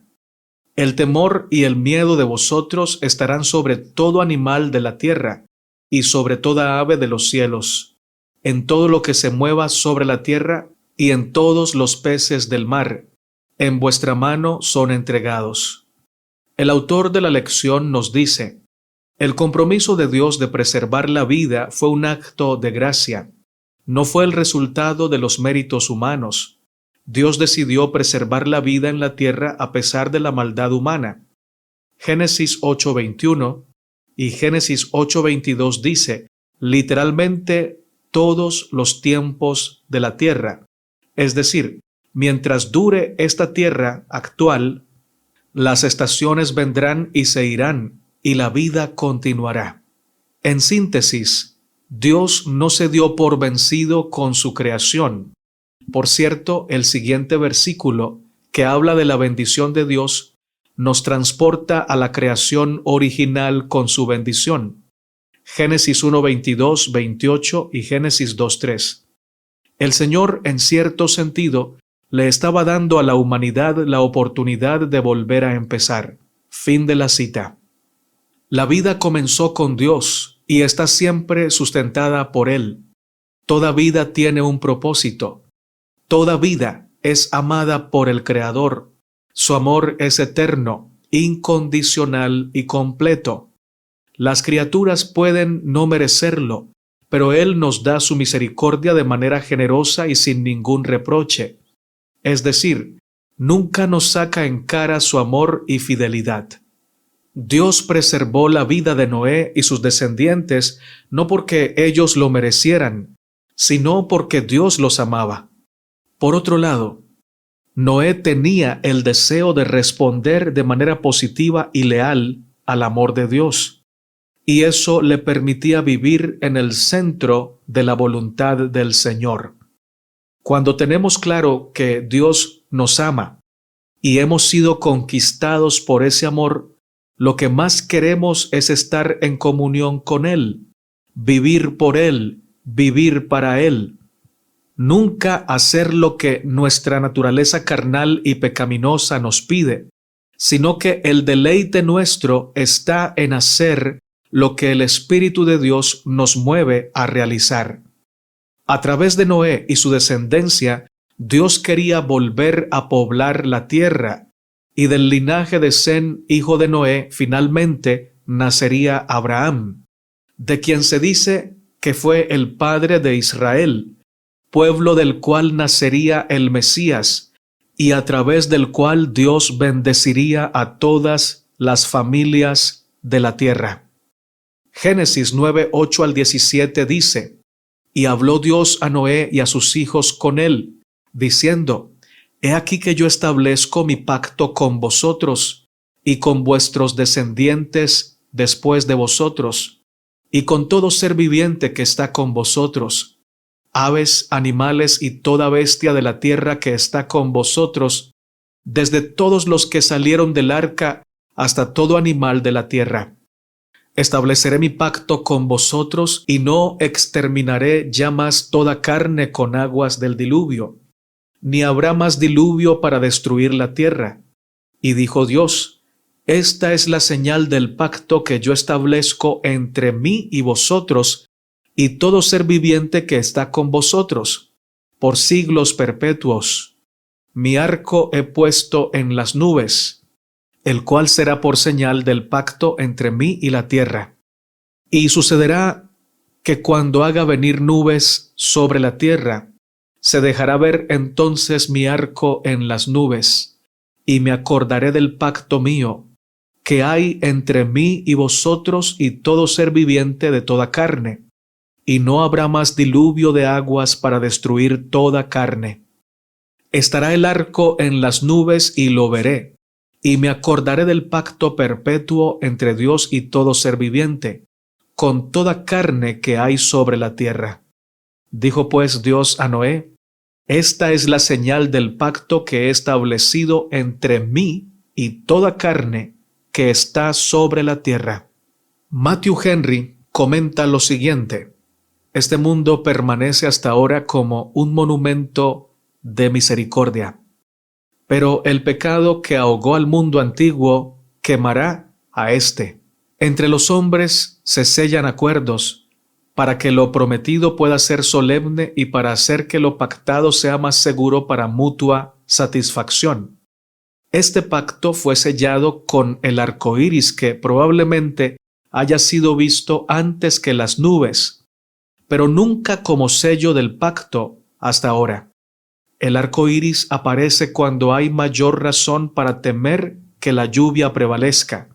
El temor y el miedo de vosotros estarán sobre todo animal de la tierra, y sobre toda ave de los cielos, en todo lo que se mueva sobre la tierra, y en todos los peces del mar. En vuestra mano son entregados. El autor de la lección nos dice: el compromiso de Dios de preservar la vida fue un acto de gracia. No fue el resultado de los méritos humanos. Dios decidió preservar la vida en la tierra a pesar de la maldad humana. Génesis 8:21 y Génesis 8:22 dice, literalmente, todos los tiempos de la tierra. Es decir, mientras dure esta tierra actual, las estaciones vendrán y se irán, y la vida continuará. En síntesis, Dios no se dio por vencido con su creación. Por cierto, el siguiente versículo, que habla de la bendición de Dios, nos transporta a la creación original con su bendición. Génesis 1:22, 28 y Génesis 2:3. El Señor, en cierto sentido, le estaba dando a la humanidad la oportunidad de volver a empezar. Fin de la cita. La vida comenzó con Dios y está siempre sustentada por Él. Toda vida tiene un propósito. Toda vida es amada por el Creador. Su amor es eterno, incondicional y completo. Las criaturas pueden no merecerlo, pero Él nos da su misericordia de manera generosa y sin ningún reproche. Es decir, nunca nos saca en cara su amor y fidelidad. Dios preservó la vida de Noé y sus descendientes no porque ellos lo merecieran, sino porque Dios los amaba. Por otro lado, Noé tenía el deseo de responder de manera positiva y leal al amor de Dios, y eso le permitía vivir en el centro de la voluntad del Señor. Cuando tenemos claro que Dios nos ama y hemos sido conquistados por ese amor, lo que más queremos es estar en comunión con Él, vivir por Él, vivir para Él. Nunca hacer lo que nuestra naturaleza carnal y pecaminosa nos pide, sino que el deleite nuestro está en hacer lo que el Espíritu de Dios nos mueve a realizar. A través de Noé y su descendencia, Dios quería volver a poblar la tierra, y del linaje de Sem, hijo de Noé, finalmente nacería Abraham, de quien se dice que fue el padre de Israel, pueblo del cual nacería el Mesías, y a través del cual Dios bendeciría a todas las familias de la tierra. Génesis 9, 8 al 17 dice: Y habló Dios a Noé y a sus hijos con él, diciendo: He aquí que yo establezco mi pacto con vosotros y con vuestros descendientes después de vosotros, y con todo ser viviente que está con vosotros, aves, animales y toda bestia de la tierra que está con vosotros, desde todos los que salieron del arca hasta todo animal de la tierra. Estableceré mi pacto con vosotros y no exterminaré ya más toda carne con aguas del diluvio, ni habrá más diluvio para destruir la tierra. Y dijo Dios: Esta es la señal del pacto que yo establezco entre mí y vosotros y todo ser viviente que está con vosotros, por siglos perpetuos. Mi arco he puesto en las nubes. el cual será por señal del pacto entre mí y la tierra. Y sucederá que cuando haga venir nubes sobre la tierra, se dejará ver entonces mi arco en las nubes, y me acordaré del pacto mío, que hay entre mí y vosotros y todo ser viviente de toda carne, y no habrá más diluvio de aguas para destruir toda carne. Estará el arco en las nubes y lo veré, y me acordaré del pacto perpetuo entre Dios y todo ser viviente, con toda carne que hay sobre la tierra. Dijo pues Dios a Noé: esta es la señal del pacto que he establecido entre mí y toda carne que está sobre la tierra. Matthew Henry comenta lo siguiente: este mundo permanece hasta ahora como un monumento de misericordia, pero el pecado que ahogó al mundo antiguo quemará a éste. Entre los hombres se sellan acuerdos para que lo prometido pueda ser solemne y para hacer que lo pactado sea más seguro para mutua satisfacción. Este pacto fue sellado con el arco iris, que probablemente haya sido visto antes que las nubes, pero nunca como sello del pacto hasta ahora. El arco iris aparece cuando hay mayor razón para temer que la lluvia prevalezca.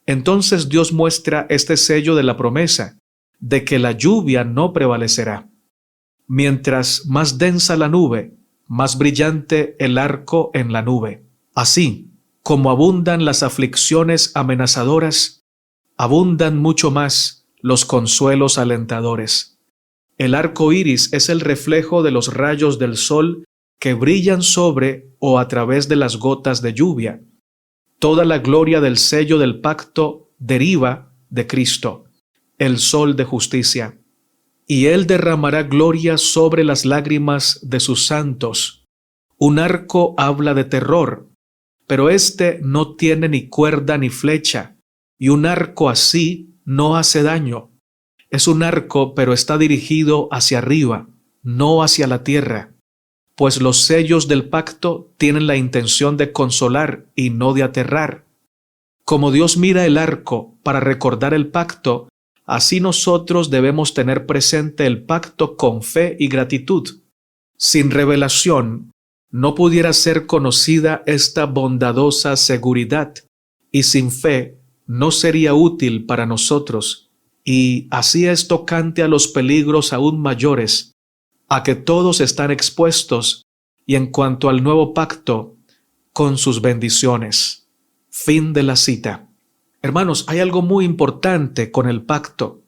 Entonces Dios muestra este sello de la promesa, de que la lluvia no prevalecerá. Mientras más densa la nube, más brillante el arco en la nube. Así, como abundan las aflicciones amenazadoras, abundan mucho más los consuelos alentadores. El arco iris es el reflejo de los rayos del sol que brillan sobre o a través de las gotas de lluvia. Toda la gloria del sello del pacto deriva de Cristo, el sol de justicia, y Él derramará gloria sobre las lágrimas de sus santos. Un arco habla de terror, pero éste no tiene ni cuerda ni flecha, y un arco así no hace daño. Es un arco, pero está dirigido hacia arriba, no hacia la tierra, pues los sellos del pacto tienen la intención de consolar y no de aterrar. Como Dios mira el arco para recordar el pacto, así nosotros debemos tener presente el pacto con fe y gratitud. Sin revelación, no pudiera ser conocida esta bondadosa seguridad, y sin fe no sería útil para nosotros, y así es tocante a los peligros aún mayores, a que todos están expuestos, y en cuanto al nuevo pacto, con sus bendiciones. Fin de la cita. Hermanos, hay algo muy importante con el pacto,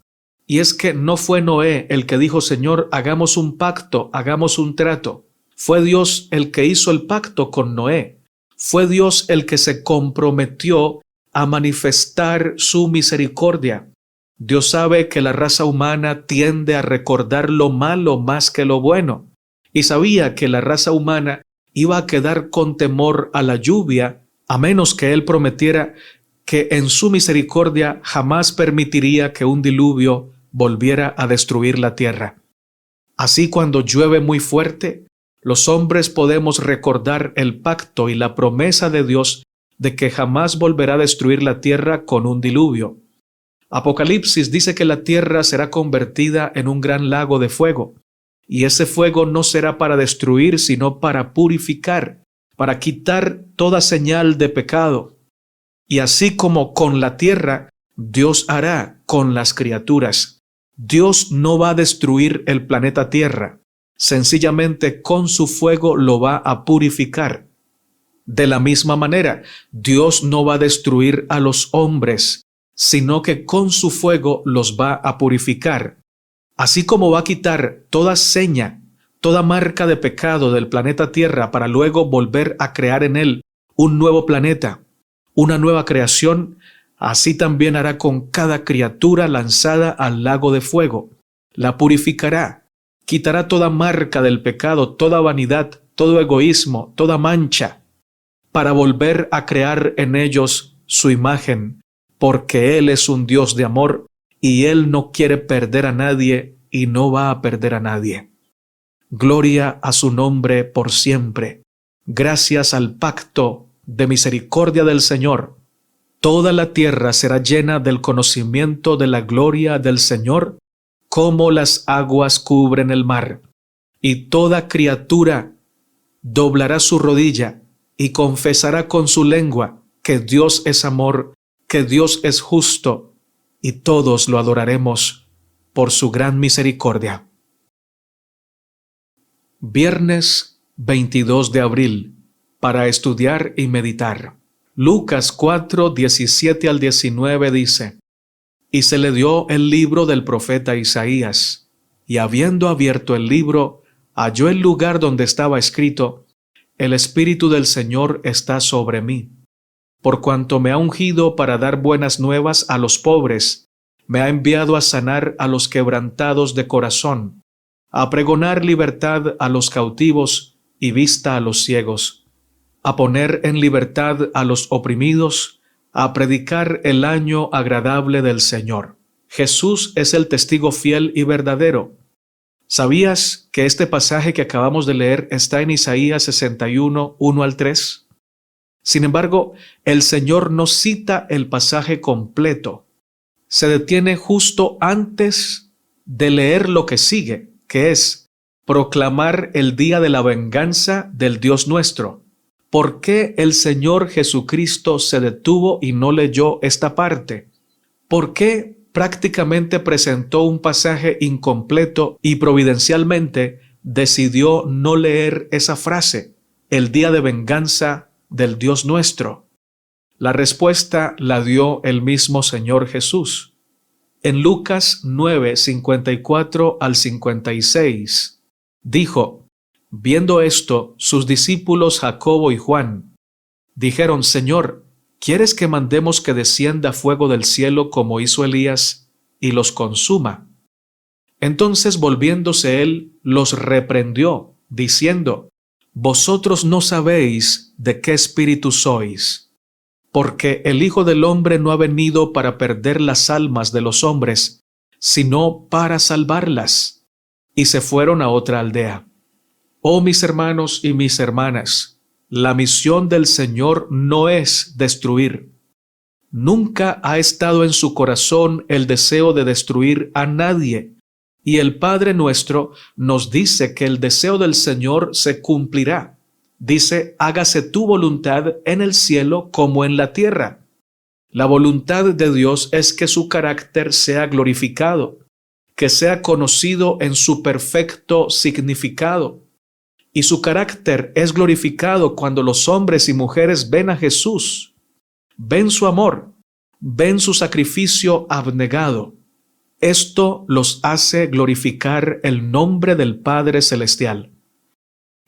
y es que no fue Noé el que dijo: Señor, hagamos un pacto, hagamos un trato. Fue Dios el que hizo el pacto con Noé. Fue Dios el que se comprometió a manifestar su misericordia. Dios sabe que la raza humana tiende a recordar lo malo más que lo bueno, y sabía que la raza humana iba a quedar con temor a la lluvia, a menos que Él prometiera que en su misericordia jamás permitiría que un diluvio volviera a destruir la tierra. Así, cuando llueve muy fuerte, los hombres podemos recordar el pacto y la promesa de Dios de que jamás volverá a destruir la tierra con un diluvio. Apocalipsis dice que la tierra será convertida en un gran lago de fuego, y ese fuego no será para destruir, sino para purificar, para quitar toda señal de pecado. Y así como con la tierra, Dios hará con las criaturas. Dios no va a destruir el planeta Tierra, sencillamente con su fuego lo va a purificar. De la misma manera, Dios no va a destruir a los hombres, sino que con su fuego los va a purificar. Así como va a quitar toda seña, toda marca de pecado del planeta Tierra para luego volver a crear en él un nuevo planeta, una nueva creación, así también hará con cada criatura lanzada al lago de fuego. La purificará, quitará toda marca del pecado, toda vanidad, todo egoísmo, toda mancha, para volver a crear en ellos su imagen, porque Él es un Dios de amor y Él no quiere perder a nadie y no va a perder a nadie. Gloria a su nombre por siempre. Gracias al pacto de misericordia del Señor. Toda la tierra será llena del conocimiento de la gloria del Señor, como las aguas cubren el mar. Y toda criatura doblará su rodilla y confesará con su lengua que Dios es amor, que Dios es justo, y todos lo adoraremos por su gran misericordia. Viernes 22 de abril, para estudiar y meditar. Lucas 4, 17 al 19 dice: Y se le dio el libro del profeta Isaías, y habiendo abierto el libro, halló el lugar donde estaba escrito: El Espíritu del Señor está sobre mí, por cuanto me ha ungido para dar buenas nuevas a los pobres, me ha enviado a sanar a los quebrantados de corazón, a pregonar libertad a los cautivos y vista a los ciegos, a poner en libertad a los oprimidos, a predicar el año agradable del Señor. Jesús es el testigo fiel y verdadero. ¿Sabías que este pasaje que acabamos de leer está en Isaías 61, 1 al 3? Sin embargo, el Señor no cita el pasaje completo. Se detiene justo antes de leer lo que sigue, que es proclamar el día de la venganza del Dios nuestro. ¿Por qué el Señor Jesucristo se detuvo y no leyó esta parte? ¿Por qué prácticamente presentó un pasaje incompleto y providencialmente decidió no leer esa frase, el día de venganza del Dios nuestro? La respuesta la dio el mismo Señor Jesús. En Lucas 9, 54 al 56, dijo: Viendo esto, sus discípulos Jacobo y Juan dijeron: Señor, ¿quieres que mandemos que descienda fuego del cielo como hizo Elías y los consuma? Entonces, volviéndose él, los reprendió, diciendo: Vosotros no sabéis de qué espíritu sois, porque el Hijo del Hombre no ha venido para perder las almas de los hombres, sino para salvarlas. Y se fueron a otra aldea. Oh mis hermanos y mis hermanas, la misión del Señor no es destruir. Nunca ha estado en su corazón el deseo de destruir a nadie, y el Padre nuestro nos dice que el deseo del Señor se cumplirá. Dice: hágase tu voluntad en el cielo como en la tierra. La voluntad de Dios es que su carácter sea glorificado, que sea conocido en su perfecto significado. Y su carácter es glorificado cuando los hombres y mujeres ven a Jesús, ven su amor, ven su sacrificio abnegado. Esto los hace glorificar el nombre del Padre Celestial.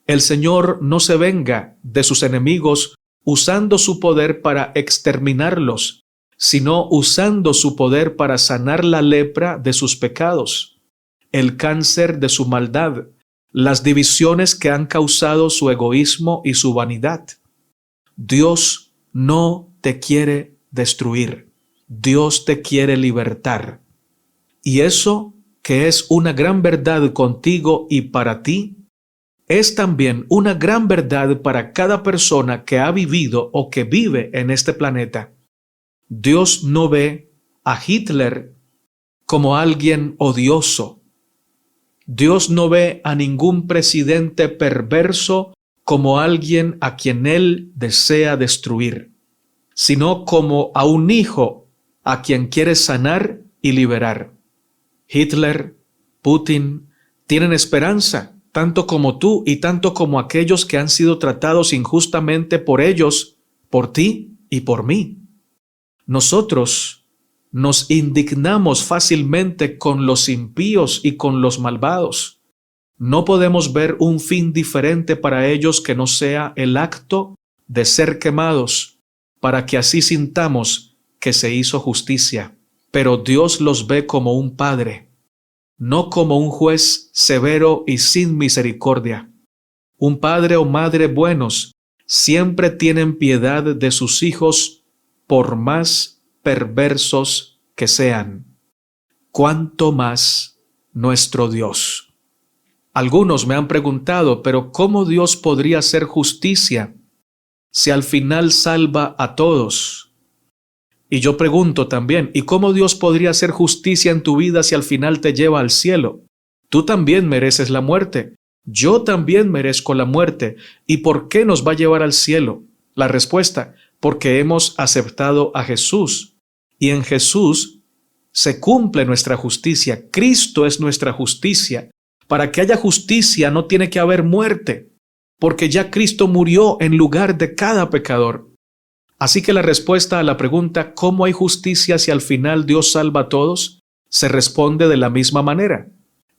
El Señor no se venga de sus enemigos usando su poder para exterminarlos, sino usando su poder para sanar la lepra de sus pecados, el cáncer de su maldad, las divisiones que han causado su egoísmo y su vanidad. Dios no te quiere destruir. Dios te quiere libertar. Y eso, que es una gran verdad contigo y para ti, es también una gran verdad para cada persona que ha vivido o que vive en este planeta. Dios no ve a Hitler como alguien odioso. Dios no ve a ningún presidente perverso como alguien a quien Él desea destruir, sino como a un hijo a quien quiere sanar y liberar. Hitler, Putin, tienen esperanza, tanto como tú y tanto como aquellos que han sido tratados injustamente por ellos, por ti y por mí. Nosotros nos indignamos fácilmente con los impíos y con los malvados. No podemos ver un fin diferente para ellos que no sea el acto de ser quemados, para que así sintamos que se hizo justicia. Pero Dios los ve como un padre, no como un juez severo y sin misericordia. Un padre o madre buenos siempre tienen piedad de sus hijos, por más perversos que sean. ¿Cuánto más nuestro Dios? Algunos me han preguntado, pero ¿cómo Dios podría hacer justicia si al final salva a todos? Y yo pregunto también, ¿y cómo Dios podría hacer justicia en tu vida si al final te lleva al cielo? Tú también mereces la muerte. Yo también merezco la muerte. ¿Y por qué nos va a llevar al cielo? La respuesta, porque hemos aceptado a Jesús. Y en Jesús se cumple nuestra justicia. Cristo es nuestra justicia. Para que haya justicia no tiene que haber muerte, porque ya Cristo murió en lugar de cada pecador. Así que la respuesta a la pregunta ¿cómo hay justicia si al final Dios salva a todos? Se responde de la misma manera.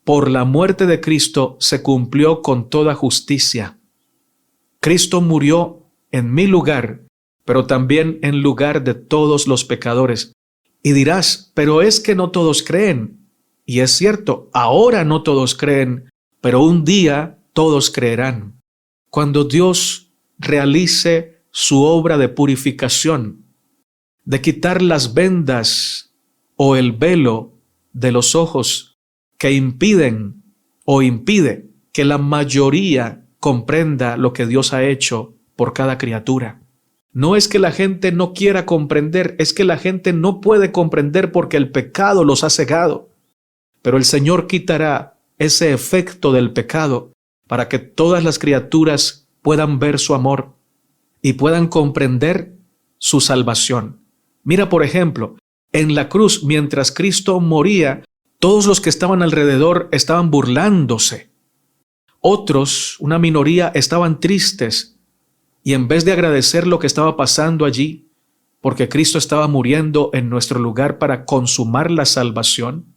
Por la muerte de Cristo se cumplió con toda justicia. Cristo murió en mi lugar, pero también en lugar de todos los pecadores. Y dirás, pero es que no todos creen. Y es cierto, ahora no todos creen, pero un día todos creerán. Cuando Dios realice su obra de purificación, de quitar las vendas o el velo de los ojos que impiden o impide que la mayoría comprenda lo que Dios ha hecho por cada criatura. No es que la gente no quiera comprender, es que la gente no puede comprender porque el pecado los ha cegado. Pero el Señor quitará ese efecto del pecado para que todas las criaturas puedan ver su amor y puedan comprender su salvación. Mira, por ejemplo, en la cruz, mientras Cristo moría, todos los que estaban alrededor estaban burlándose. Otros, una minoría, estaban tristes y en vez de agradecer lo que estaba pasando allí, porque Cristo estaba muriendo en nuestro lugar para consumar la salvación,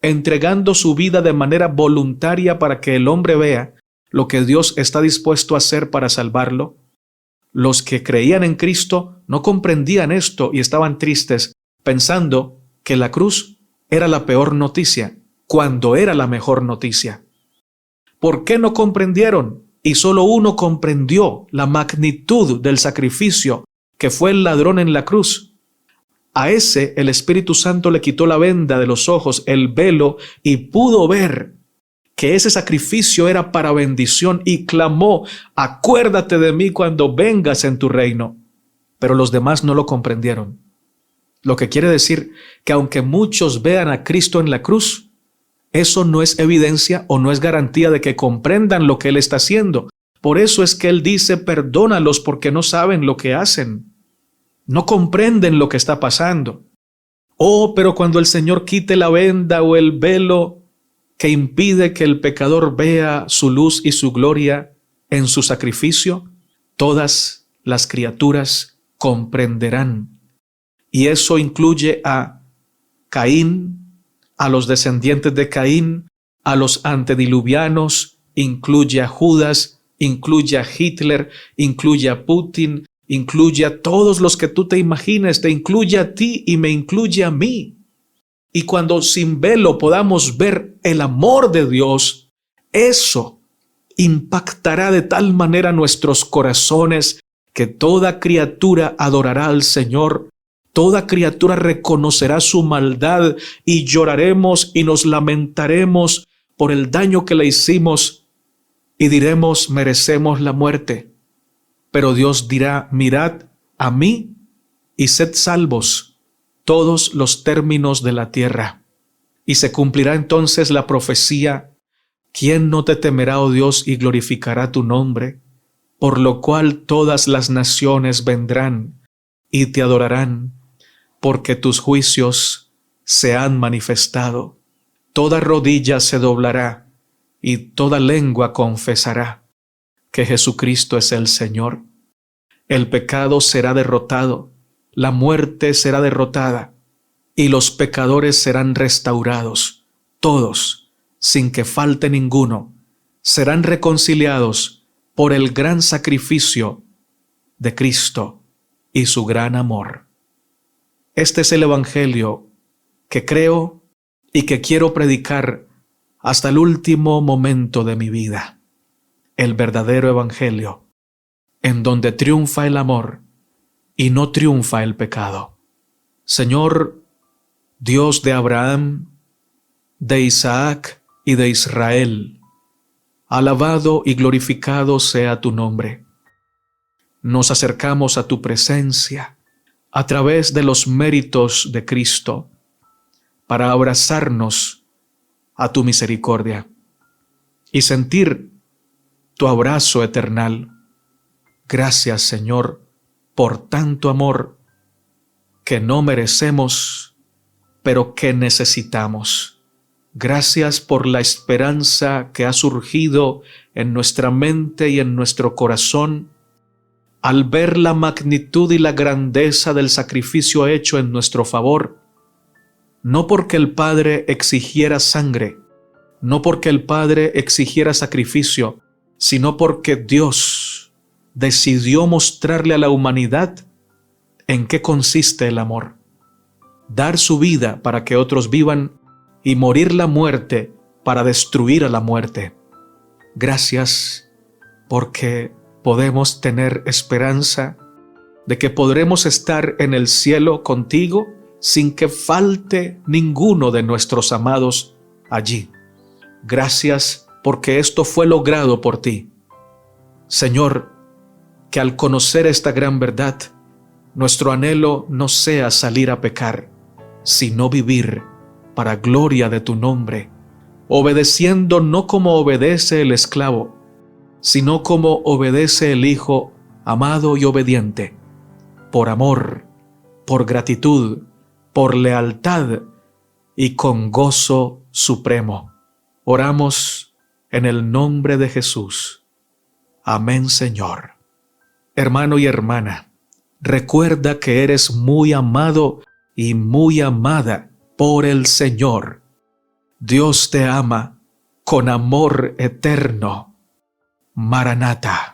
entregando su vida de manera voluntaria para que el hombre vea lo que Dios está dispuesto a hacer para salvarlo, los que creían en Cristo no comprendían esto y estaban tristes, pensando que la cruz era la peor noticia, cuando era la mejor noticia. ¿Por qué no comprendieron? Y solo uno comprendió la magnitud del sacrificio que fue el ladrón en la cruz. A ese el Espíritu Santo le quitó la venda de los ojos, el velo, y pudo ver que ese sacrificio era para bendición y clamó, acuérdate de mí cuando vengas en tu reino. Pero los demás no lo comprendieron. Lo que quiere decir que aunque muchos vean a Cristo en la cruz, eso no es evidencia o no es garantía de que comprendan lo que Él está haciendo. Por eso es que Él dice, perdónalos porque no saben lo que hacen. No comprenden lo que está pasando. Oh, pero cuando el Señor quite la venda o el velo que impide que el pecador vea su luz y su gloria en su sacrificio, todas las criaturas comprenderán. Y eso incluye a Caín, a los descendientes de Caín, a los antediluvianos, incluye a Judas, incluye a Hitler, incluye a Putin, incluye a todos los que tú te imagines, te incluye a ti y me incluye a mí. Y cuando sin velo podamos ver el amor de Dios, eso impactará de tal manera nuestros corazones que toda criatura adorará al Señor. Toda criatura reconocerá su maldad y lloraremos y nos lamentaremos por el daño que le hicimos y diremos, merecemos la muerte. Pero Dios dirá, mirad a mí y sed salvos todos los términos de la tierra. Y se cumplirá entonces la profecía, ¿quién no te temerá, oh Dios, y glorificará tu nombre? Por lo cual todas las naciones vendrán y te adorarán, porque tus juicios se han manifestado. Toda rodilla se doblará y toda lengua confesará que Jesucristo es el Señor. El pecado será derrotado, la muerte será derrotada y los pecadores serán restaurados. Todos, sin que falte ninguno, serán reconciliados por el gran sacrificio de Cristo y su gran amor. Este es el Evangelio que creo y que quiero predicar hasta el último momento de mi vida. El verdadero Evangelio, en donde triunfa el amor y no triunfa el pecado. Señor, Dios de Abraham, de Isaac y de Israel, alabado y glorificado sea tu nombre. nos acercamos a tu presencia a través de los méritos de Cristo para abrazarnos a tu misericordia y sentir tu abrazo eternal. Gracias, Señor, por tanto amor que no merecemos, pero que necesitamos. Gracias por la esperanza que ha surgido en nuestra mente y en nuestro corazón al ver la magnitud y la grandeza del sacrificio hecho en nuestro favor, no porque el Padre exigiera sangre, no porque el Padre exigiera sacrificio, sino porque Dios decidió mostrarle a la humanidad en qué consiste el amor. Dar su vida para que otros vivan y morir la muerte para destruir a la muerte. Gracias porque podemos tener esperanza de que podremos estar en el cielo contigo sin que falte ninguno de nuestros amados allí. Gracias porque esto fue logrado por ti. Señor, que al conocer esta gran verdad, nuestro anhelo no sea salir a pecar, sino vivir para gloria de tu nombre, obedeciendo no como obedece el esclavo, sino como obedece el Hijo amado y obediente, por amor, por gratitud, por lealtad y con gozo supremo. Oramos en el nombre de Jesús. Amén, Señor. Hermano y hermana, recuerda que eres muy amado y muy amada por el Señor. Dios te ama con amor eterno. Maranata.